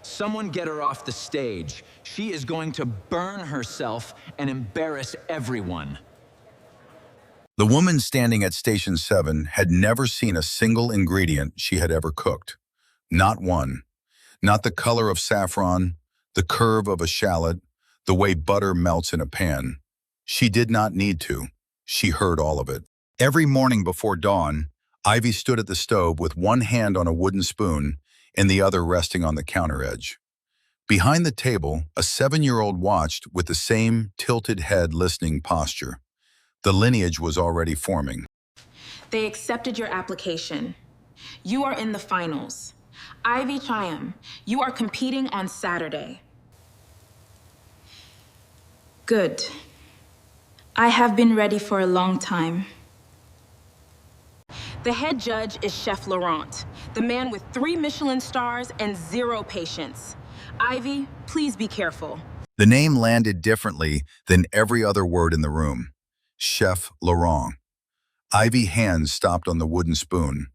Someone get her off the stage. She is going to burn herself and embarrass everyone. The woman standing at Station 7 had never seen a single ingredient she had ever cooked. Not one. Not the color of saffron, the curve of a shallot, the way butter melts in a pan. She did not need to. She heard all of it. Every morning before dawn, Ivy stood at the stove with one hand on a wooden spoon and the other resting on the counter edge. Behind the table, a 7-year-old watched with the same tilted head listening posture. The lineage was already forming. They accepted your application. You are in the finals. Ivy Chaim, you are competing on Saturday. Good. I have been ready for a long time. The head judge is Chef Laurent, the man with 3 Michelin stars and 0 patience. Ivy, please be careful. The name landed differently than every other word in the room. Chef Laurent. Ivy's hands stopped on the wooden spoon.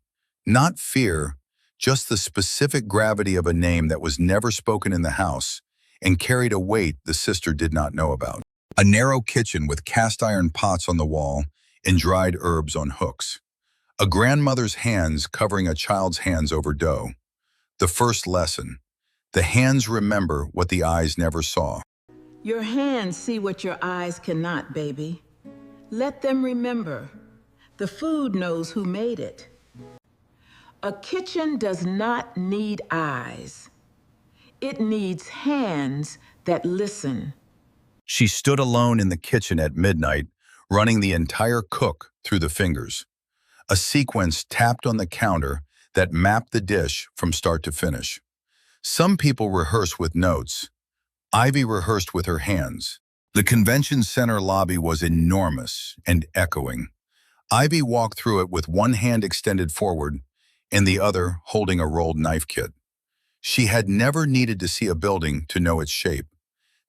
Not fear, just the specific gravity of a name that was never spoken in the house and carried a weight the sister did not know about. A narrow kitchen with cast iron pots on the wall and dried herbs on hooks. A grandmother's hands covering a child's hands over dough. The first lesson. The hands remember what the eyes never saw. Your hands see what your eyes cannot, baby. Let them remember. The food knows who made it. A kitchen does not need eyes. It needs hands that listen. She stood alone in the kitchen at midnight, running the entire cook through the fingers. A sequence tapped on the counter that mapped the dish from start to finish. Some people rehearse with notes. Ivy rehearsed with her hands. The convention center lobby was enormous and echoing. Ivy walked through it with one hand extended forward and the other holding a rolled knife kit. She had never needed to see a building to know its shape.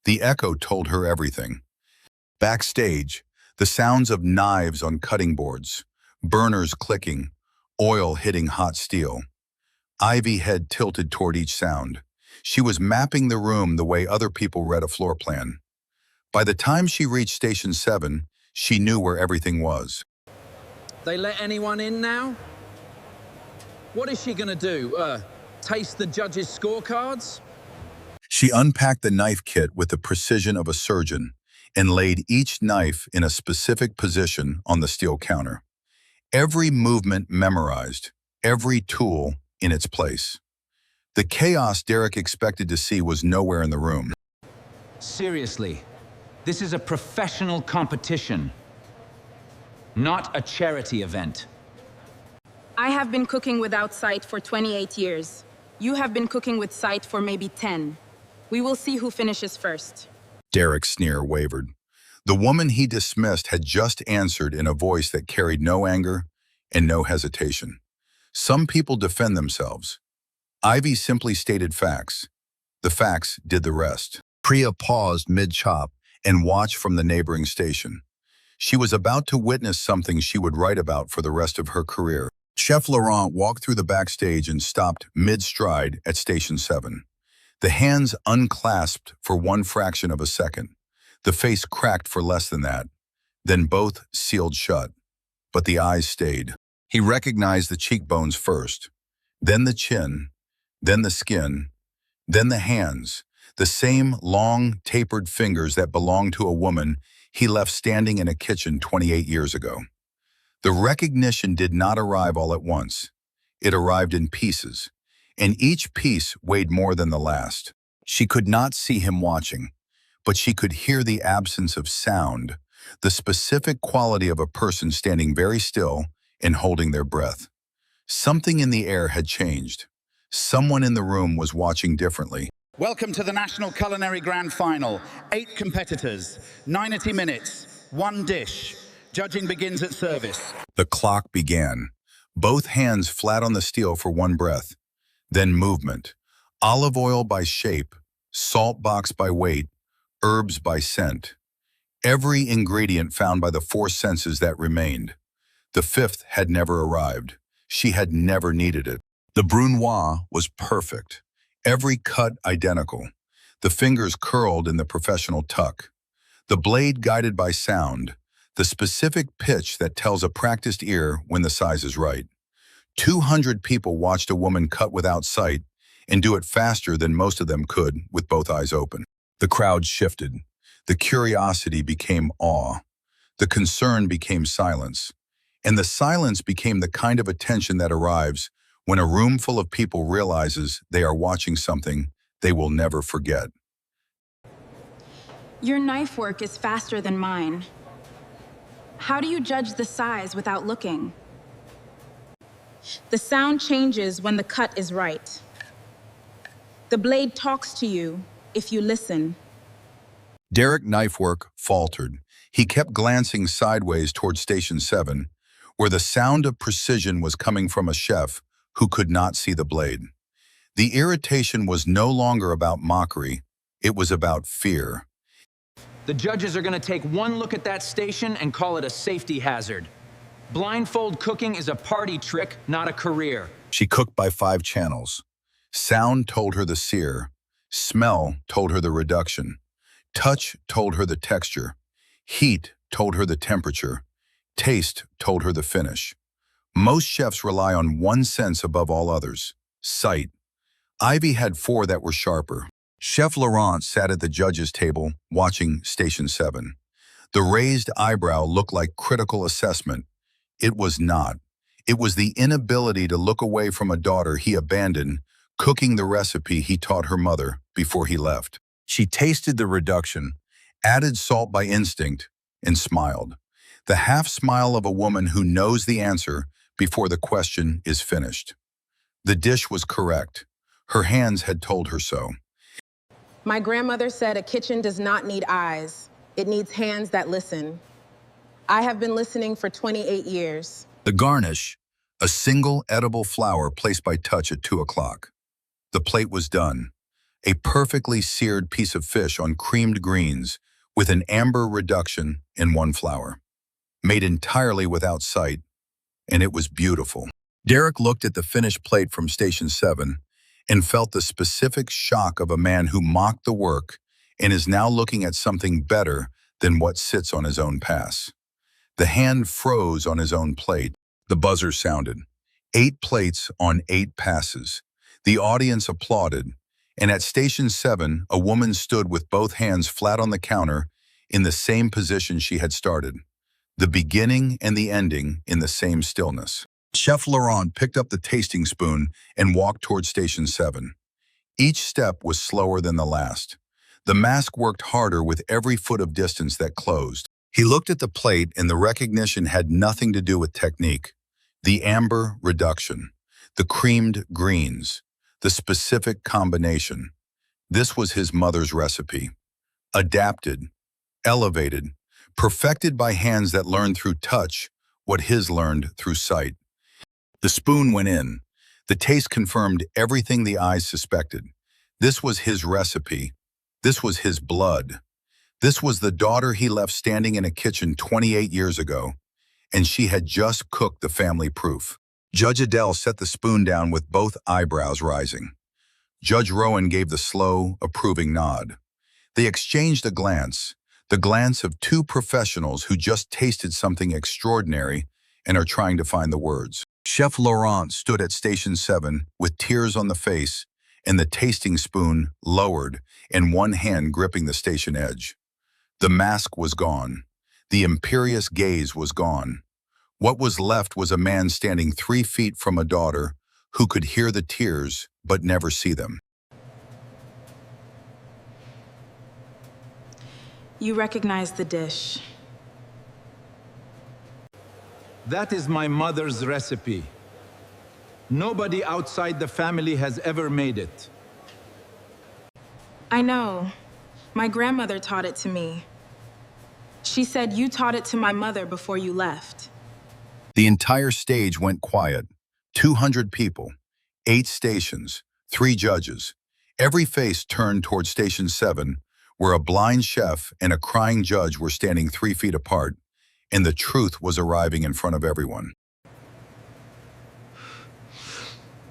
The echo told her everything. Backstage, the sounds of knives on cutting boards, burners clicking, oil hitting hot steel. Ivy head tilted toward each sound. She was mapping the room the way other people read a floor plan. By the time she reached Station 7, she knew where everything was. They let anyone in now? What is she gonna do? Taste the judges' scorecards? She unpacked the knife kit with the precision of a surgeon and laid each knife in a specific position on the steel counter. Every movement memorized, every tool in its place. The chaos Derek expected to see was nowhere in the room. Seriously, this is a professional competition, not a charity event. I have been cooking without sight for 28 years. You have been cooking with sight for maybe 10. We will see who finishes first. Derek's sneer wavered. The woman he dismissed had just answered in a voice that carried no anger and no hesitation. Some people defend themselves. Ivy simply stated facts. The facts did the rest. Priya paused mid-chop and watched from the neighboring station. She was about to witness something she would write about for the rest of her career. Chef Laurent walked through the backstage and stopped mid-stride at Station 7. The hands unclasped for one fraction of a second. The face cracked for less than that. Then both sealed shut. But the eyes stayed. He recognized the cheekbones first, then the chin, then the skin, then the hands, the same long, tapered fingers that belonged to a woman he left standing in a kitchen 28 years ago. The recognition did not arrive all at once. It arrived in pieces, and each piece weighed more than the last. She could not see him watching, but she could hear the absence of sound, the specific quality of a person standing very still and holding their breath. Something in the air had changed. Someone in the room was watching differently. Welcome to the National Culinary Grand Final. 8 competitors, 90 minutes, 1 dish. Judging begins at service. The clock began. Both hands flat on the steel for one breath. Then movement. Olive oil by shape, salt box by weight, herbs by scent. Every ingredient found by the 4 senses that remained. The 5th had never arrived. She had never needed it. The brunoise was perfect. Every cut identical, the fingers curled in the professional tuck, the blade guided by sound, the specific pitch that tells a practiced ear when the size is right. 200 people watched a woman cut without sight and do it faster than most of them could with both eyes open. The crowd shifted. The curiosity became awe. The concern became silence. And the silence became the kind of attention that arrives when a room full of people realizes they are watching something they will never forget. Your knife work is faster than mine. How do you judge the size without looking? The sound changes when the cut is right. The blade talks to you if you listen. Derek Knifework faltered. He kept glancing sideways toward Station 7, where the sound of precision was coming from a chef who could not see the blade. The irritation was no longer about mockery. It was about fear. The judges are going to take one look at that station and call it a safety hazard. Blindfold cooking is a party trick, not a career. She cooked by 5 channels. Sound told her the sear. Smell told her the reduction. Touch told her the texture. Heat told her the temperature. Taste told her the finish. Most chefs rely on one sense above all others: sight. Ivy had 4 that were sharper. Chef Laurent sat at the judges' table, watching Station 7. The raised eyebrow looked like critical assessment. It was not. It was the inability to look away from a daughter he abandoned, cooking the recipe he taught her mother before he left. She tasted the reduction, added salt by instinct, and smiled. The half-smile of a woman who knows the answer before the question is finished. The dish was correct. Her hands had told her so. My grandmother said a kitchen does not need eyes. It needs hands that listen. I have been listening for 28 years. The garnish, a single edible flower placed by touch at 2 o'clock. The plate was done. A perfectly seared piece of fish on creamed greens with an amber reduction in 1 flower. Made entirely without sight, and it was beautiful. Derek looked at the finished plate from Station 7 and felt the specific shock of a man who mocked the work and is now looking at something better than what sits on his own pass. The hand froze on his own plate. The buzzer sounded. 8 plates on 8 passes. The audience applauded, and at Station 7, a woman stood with both hands flat on the counter in the same position she had started. The beginning and the ending in the same stillness. Chef Laurent picked up the tasting spoon and walked toward Station 7. Each step was slower than the last. The mask worked harder with every foot of distance that closed. He looked at the plate, and the recognition had nothing to do with technique. The amber reduction, the creamed greens, the specific combination. This was his mother's recipe. Adapted, elevated, perfected by hands that learned through touch what his learned through sight. The spoon went in. The taste confirmed everything the eyes suspected. This was his recipe. This was his blood. This was the daughter he left standing in a kitchen 28 years ago, and she had just cooked the family proof. Judge Adele set the spoon down with both eyebrows rising. Judge Rowan gave the slow, approving nod. They exchanged a glance, the glance of 2 professionals who just tasted something extraordinary and are trying to find the words. Chef Laurent stood at Station 7 with tears on the face and the tasting spoon lowered and one hand gripping the station edge. The mask was gone. The imperious gaze was gone. What was left was a man standing 3 feet from a daughter who could hear the tears but never see them. You recognize the dish. That is my mother's recipe. Nobody outside the family has ever made it. I know. My grandmother taught it to me. She said you taught it to my mother before you left. The entire stage went quiet. 200 people, 8 stations, 3 judges. Every face turned toward Station 7, where a blind chef and a crying judge were standing 3 feet apart, and the truth was arriving in front of everyone.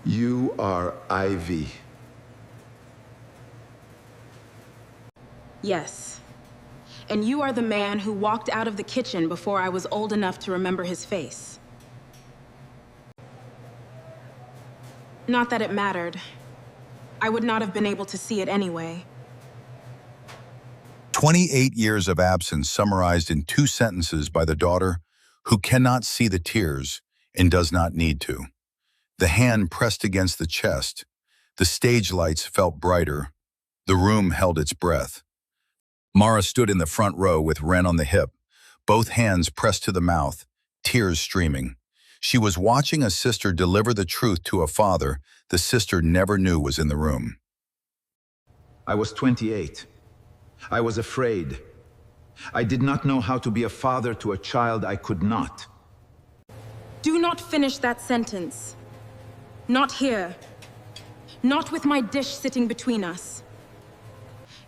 You are Ivy. Yes. And you are the man who walked out of the kitchen before I was old enough to remember his face. Not that it mattered. I would not have been able to see it anyway. 28 years of absence summarized in 2 sentences by the daughter who cannot see the tears and does not need to. The hand pressed against the chest. The stage lights felt brighter. The room held its breath. Mara stood in the front row with Ren on the hip, both hands pressed to the mouth, tears streaming. She was watching a sister deliver the truth to a father the sister never knew was in the room. I was 28. I was afraid. I did not know how to be a father to a child I could not. Do not finish that sentence. Not here. Not with my dish sitting between us.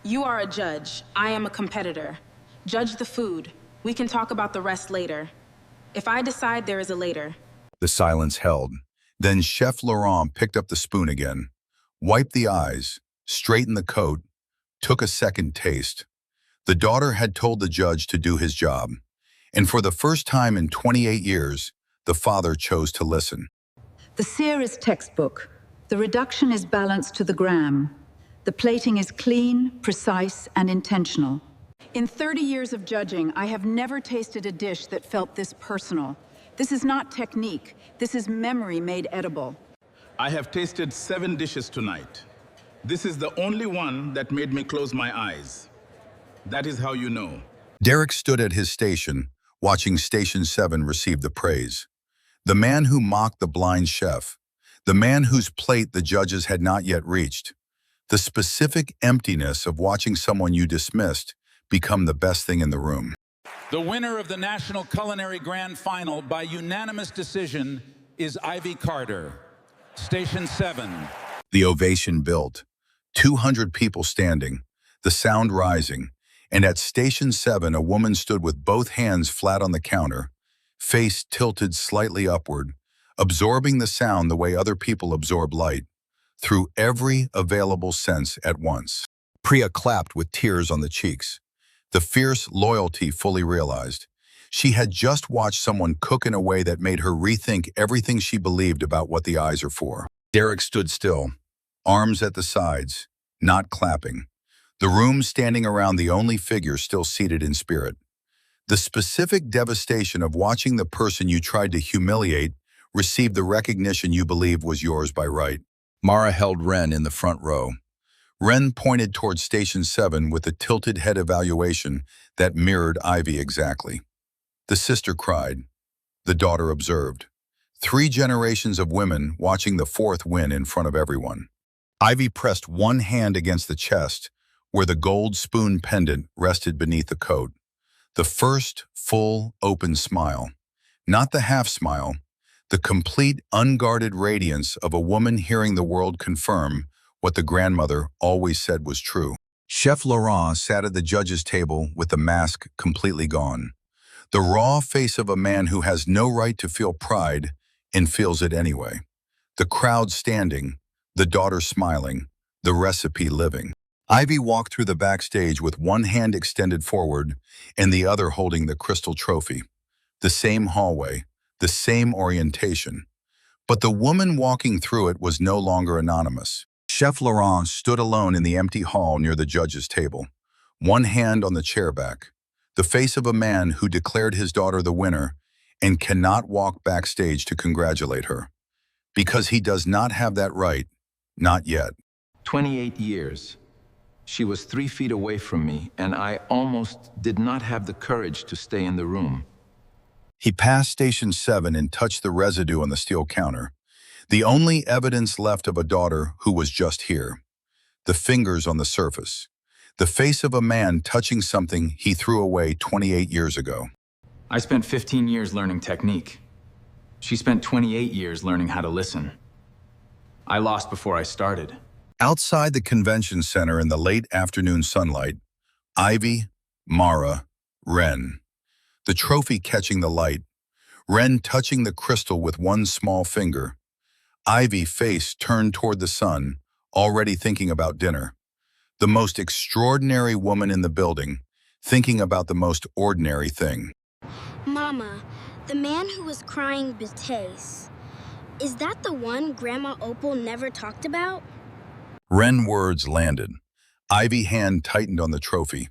You are a judge. I am a competitor. Judge the food. We can talk about the rest later. If I decide there is a later. The silence held. Then Chef Laurent picked up the spoon again, wiped the eyes, straightened the coat, took a second taste. The daughter had told the judge to do his job, and for the first time in 28 years, the father chose to listen. The sear is textbook. The reduction is balanced to the gram. The plating is clean, precise, and intentional. In 30 years of judging, I have never tasted a dish that felt this personal. This is not technique. This is memory made edible. I have tasted 7 dishes tonight. This is the only one that made me close my eyes. That is how you know. Derek stood at his station, watching Station 7 receive the praise. The man who mocked the blind chef, the man whose plate the judges had not yet reached. The specific emptiness of watching someone you dismissed become the best thing in the room. The winner of the National Culinary Grand Final by unanimous decision is Ivy Carter. Station 7. The ovation built. 200 people standing, the sound rising, and at Station 7 a woman stood with both hands flat on the counter, face tilted slightly upward, absorbing the sound the way other people absorb light, through every available sense at once. Priya clapped with tears on the cheeks, the fierce loyalty fully realized. She had just watched someone cook in a way that made her rethink everything she believed about what the eyes are for. Derek stood still, arms at the sides, not clapping. The room standing around the only figure still seated in spirit. The specific devastation of watching the person you tried to humiliate receive the recognition you believed was yours by right. Mara held Ren in the front row. Ren pointed towards Station 7 with a tilted head evaluation that mirrored Ivy exactly. The sister cried. The daughter observed. 3 generations of women watching the 4th win in front of everyone. Ivy pressed one hand against the chest, where the gold spoon pendant rested beneath the coat. The first full, open smile. Not the half smile, the complete, unguarded radiance of a woman hearing the world confirm what the grandmother always said was true. Chef Laurent sat at the judge's table with the mask completely gone. The raw face of a man who has no right to feel pride and feels it anyway. The crowd standing, the daughter smiling, the recipe living. Ivy walked through the backstage with one hand extended forward and the other holding the crystal trophy. The same hallway, the same orientation. But the woman walking through it was no longer anonymous. Chef Laurent stood alone in the empty hall near the judge's table, one hand on the chair back, the face of a man who declared his daughter the winner and cannot walk backstage to congratulate her. Because he does not have that right, not yet. 28 years. She was 3 feet away from me, and I almost did not have the courage to stay in the room. He passed Station 7 and touched the residue on the steel counter. The only evidence left of a daughter who was just here. The fingers on the surface. The face of a man touching something he threw away 28 years ago. I spent 15 years learning technique. She spent 28 years learning how to listen. I lost before I started. Outside the convention center in the late afternoon sunlight, Ivy, Mara, Ren. The trophy catching the light. Ren touching the crystal with one small finger. Ivy face turned toward the sun, already thinking about dinner. The most extraordinary woman in the building, thinking about the most ordinary thing. Mama, the man who was crying Batiste, is that the one Grandma Opal never talked about? Ren words landed. Ivy hand tightened on the trophy.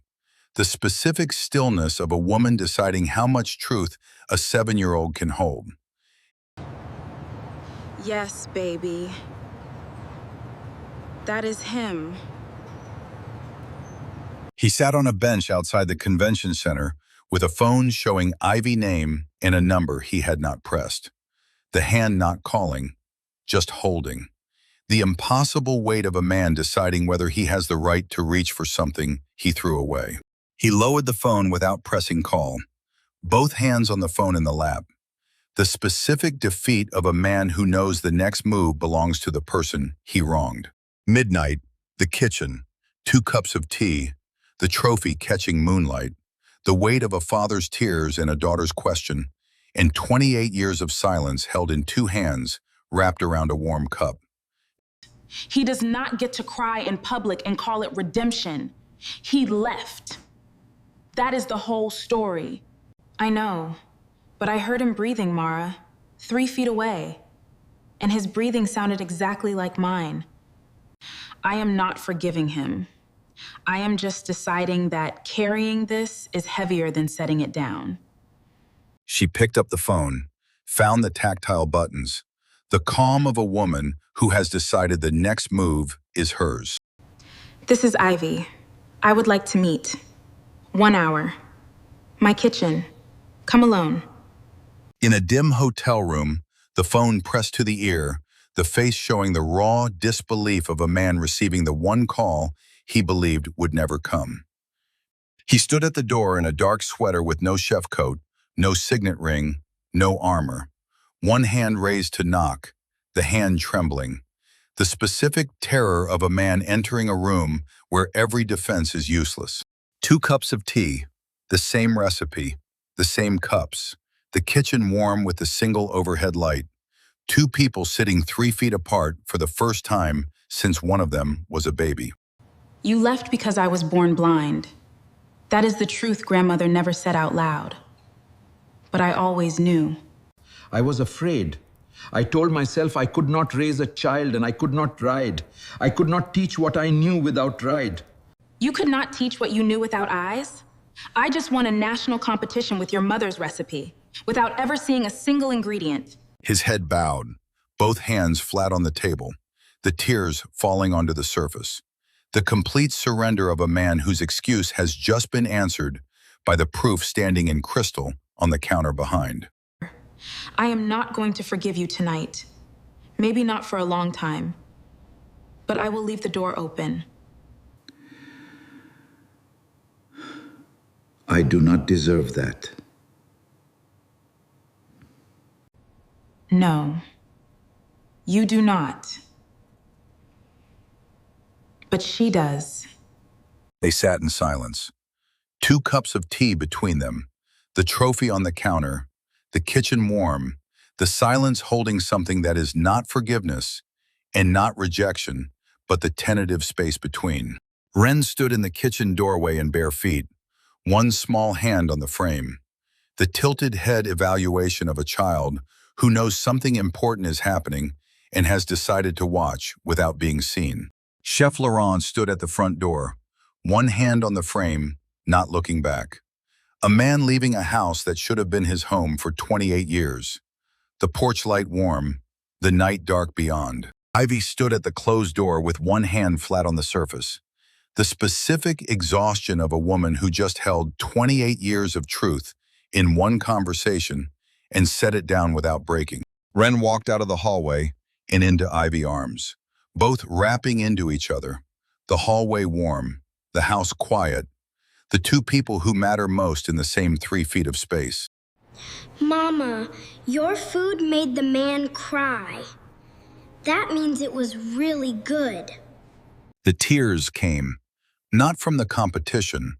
The specific stillness of a woman deciding how much truth a 7-year-old can hold. Yes, baby. That is him. He sat on a bench outside the convention center with a phone showing Ivy name and a number he had not pressed. The hand not calling, just holding. The impossible weight of a man deciding whether he has the right to reach for something he threw away. He lowered the phone without pressing call, both hands on the phone in the lap. The specific defeat of a man who knows the next move belongs to the person he wronged. Midnight, the kitchen, 2 cups of tea, the trophy catching moonlight, the weight of a father's tears and a daughter's question, and 28 years of silence held in 2 hands wrapped around a warm cup. He does not get to cry in public and call it redemption. He left. That is the whole story. I know, but I heard him breathing, Mara, 3 feet away, and his breathing sounded exactly like mine. I am not forgiving him. I am just deciding that carrying this is heavier than setting it down. She picked up the phone, found the tactile buttons, the calm of a woman who has decided the next move is hers. This is Ivy. I would like to meet. 1 hour. My kitchen. Come alone. In a dim hotel room, the phone pressed to the ear, the face showing the raw disbelief of a man receiving the one call he believed would never come. He stood at the door in a dark sweater with no chef coat, no signet ring, no armor. One hand raised to knock, the hand trembling. The specific terror of a man entering a room where every defense is useless. 2 cups of tea, the same recipe, the same cups, the kitchen warm with a single overhead light. 2 people sitting 3 feet apart for the first time since one of them was a baby. You left because I was born blind. That is the truth grandmother never said out loud. But I always knew. I was afraid. I told myself I could not raise a child and I could not ride. I could not teach what I knew without ride. You could not teach what you knew without eyes? I just won a national competition with your mother's recipe, without ever seeing a single ingredient. His head bowed, both hands flat on the table, the tears falling onto the surface. The complete surrender of a man whose excuse has just been answered by the proof standing in crystal on the counter behind. I am not going to forgive you tonight. Maybe not for a long time. But I will leave the door open. I do not deserve that. No. You do not. But she does. They sat in silence. 2 cups of tea between them, the trophy on the counter, the kitchen warm, the silence holding something that is not forgiveness and not rejection, but the tentative space between. Ren stood in the kitchen doorway in bare feet, one small hand on the frame, the tilted head evaluation of a child who knows something important is happening and has decided to watch without being seen. Chef Laurent stood at the front door, one hand on the frame, not looking back. A man leaving a house that should have been his home for 28 years. The porch light warm, the night dark beyond. Ivy stood at the closed door with one hand flat on the surface. The specific exhaustion of a woman who just held 28 years of truth in one conversation and set it down without breaking. Ren walked out of the hallway and into Ivy's arms, both wrapping into each other. The hallway warm, the house quiet, the 2 people who matter most in the same 3 feet of space. Mama, your food made the man cry. That means it was really good. The tears came, not from the competition,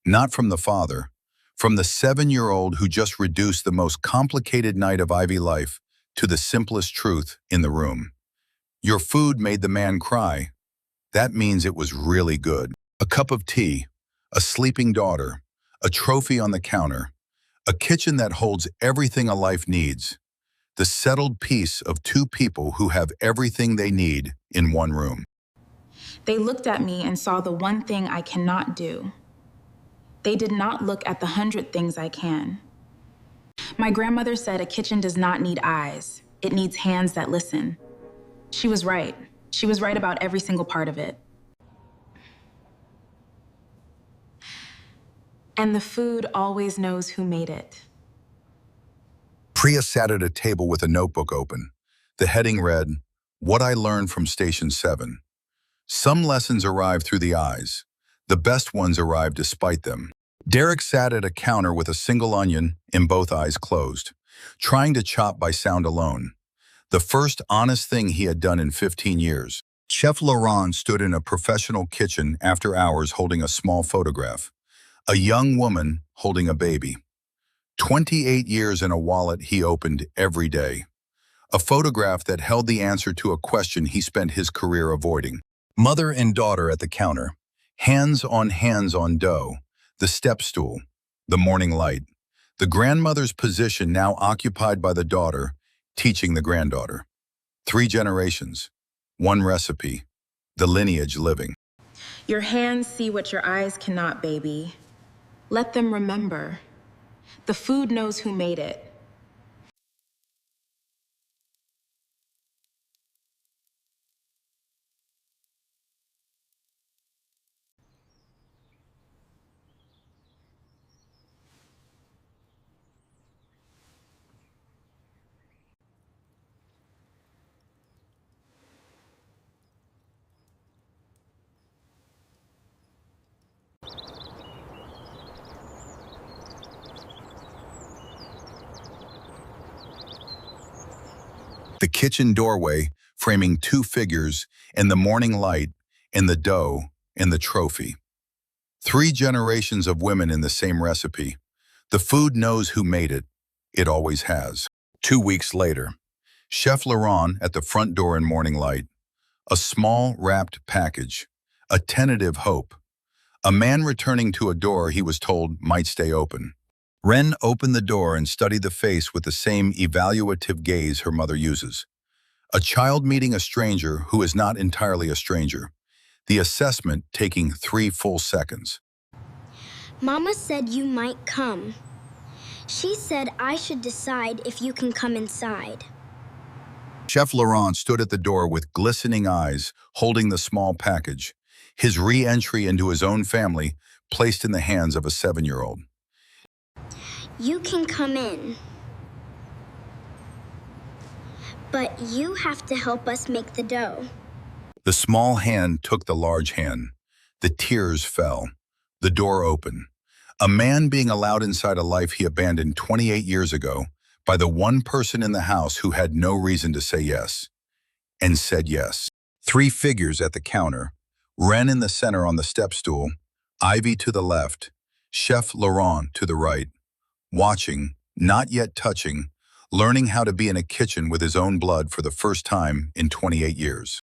not from the father, from the 7-year-old who just reduced the most complicated night of Ivy life to the simplest truth in the room. Your food made the man cry. that means it was really good. A cup of tea, a sleeping daughter, a trophy on the counter, a kitchen that holds everything a life needs. The settled peace of two people who have everything they need in one room. They looked at me and saw the one thing I cannot do. They did not look at the 100 things I can. My grandmother said a kitchen does not need eyes. It needs hands that listen. She was right. She was right about every single part of it. And the food always knows who made it. Priya sat at a table with a notebook open. The heading read, "What I Learned from Station 7. Some lessons arrive through the eyes. The best ones arrive despite them." Derek sat at a counter with a single onion in both eyes closed, trying to chop by sound alone. The first honest thing he had done in 15 years. Chef Laurent stood in a professional kitchen after hours holding a small photograph. A young woman holding a baby. 28 years in a wallet he opened every day. A photograph that held the answer to a question he spent his career avoiding. Mother and daughter at the counter. Hands on dough. The step stool. The morning light. The grandmother's position now occupied by the daughter, teaching the granddaughter. 3 generations. 1 recipe. The lineage living. Your hands see what your eyes cannot, baby. Let them remember. The food knows who made it. The kitchen doorway, framing 2 figures, and the morning light, and the dough, and the trophy. 3 generations of women in the same recipe. The food knows who made it. It always has. 2 weeks later, Chef Laurent at the front door in morning light. A small, wrapped package. A tentative hope. A man returning to a door he was told might stay open. Ren opened the door and studied the face with the same evaluative gaze her mother uses. A child meeting a stranger who is not entirely a stranger. The assessment taking 3 full seconds. Mama said you might come. She said I should decide if you can come inside. Chef Laurent stood at the door with glistening eyes, holding the small package. His re-entry into his own family placed in the hands of a 7-year-old. You can come in. But you have to help us make the dough. The small hand took the large hand. The tears fell. The door opened. A man being allowed inside a life he abandoned 28 years ago by the one person in the house who had no reason to say yes. And said yes. 3 figures at the counter. Ren in the center on the step stool. Ivy to the left. Chef Laurent to the right. Watching, not yet touching, learning how to be in a kitchen with his own blood for the first time in 28 years.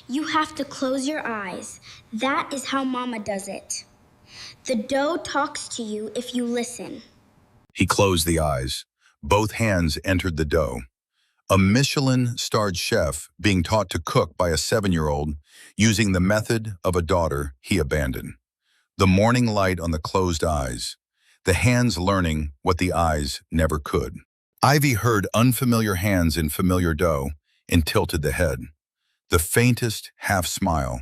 You have to close your eyes. That is how Mama does it. The dough talks to you if you listen. He closed the eyes. Both hands entered the dough. A Michelin-starred chef being taught to cook by a 7-year-old using the method of a daughter he abandoned. The morning light on the closed eyes. The hands learning what the eyes never could. Ivy heard unfamiliar hands in familiar dough and tilted the head. The faintest half smile.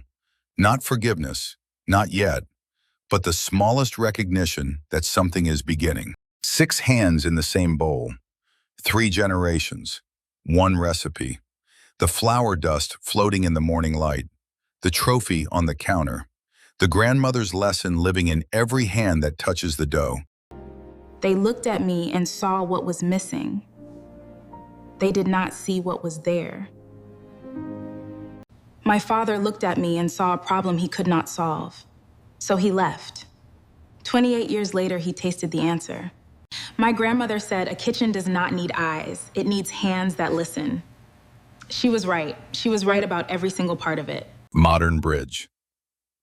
Not forgiveness, not yet, but the smallest recognition that something is beginning. 6 hands in the same bowl. 3 generations. 1 recipe. The flour dust floating in the morning light. The trophy on the counter. The grandmother's lesson living in every hand that touches the dough. They looked at me and saw what was missing. They did not see what was there. My father looked at me and saw a problem he could not solve. So he left. 28 years later, he tasted the answer. My grandmother said a kitchen does not need eyes. It needs hands that listen. She was right. She was right about every single part of it. Modern bridge.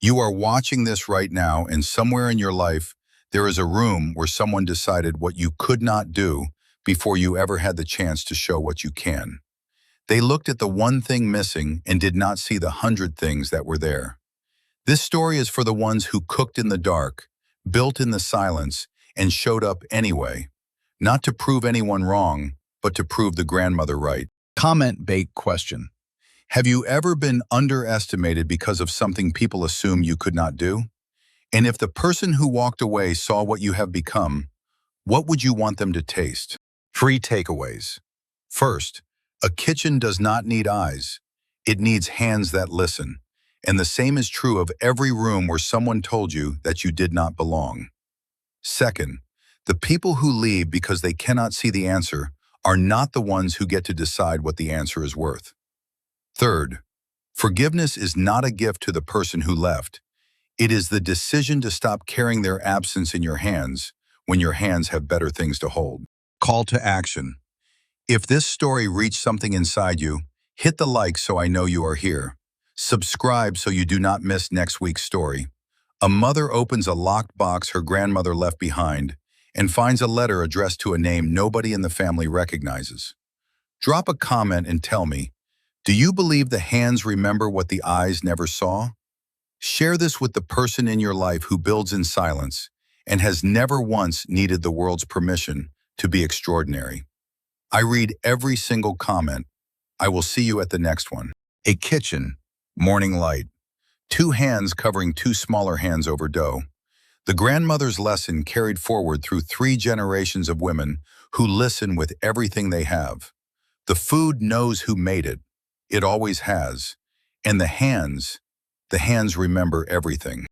You are watching this right now, and somewhere in your life, there is a room where someone decided what you could not do before you ever had the chance to show what you can. They looked at the one thing missing and did not see the 100 things that were there. This story is for the ones who cooked in the dark, built in the silence, and showed up anyway, not to prove anyone wrong, but to prove the grandmother right. Comment bait question. Have you ever been underestimated because of something people assume you could not do? And if the person who walked away saw what you have become, what would you want them to taste? 3 takeaways. First, a kitchen does not need eyes. It needs hands that listen. And the same is true of every room where someone told you that you did not belong. Second, the people who leave because they cannot see the answer are not the ones who get to decide what the answer is worth. Third, forgiveness is not a gift to the person who left. It is the decision to stop carrying their absence in your hands when your hands have better things to hold. Call to action. If this story reached something inside you, hit the like so I know you are here. Subscribe so you do not miss next week's story. A mother opens a locked box her grandmother left behind and finds a letter addressed to a name nobody in the family recognizes. Drop a comment and tell me, do you believe the hands remember what the eyes never saw? Share this with the person in your life who builds in silence and has never once needed the world's permission to be extraordinary. I read every single comment. I will see you at the next one. A kitchen, morning light. 2 hands covering 2 smaller hands over dough. The grandmother's lesson carried forward through 3 generations of women who listen with everything they have. The food knows who made it. It always has. And the hands remember everything.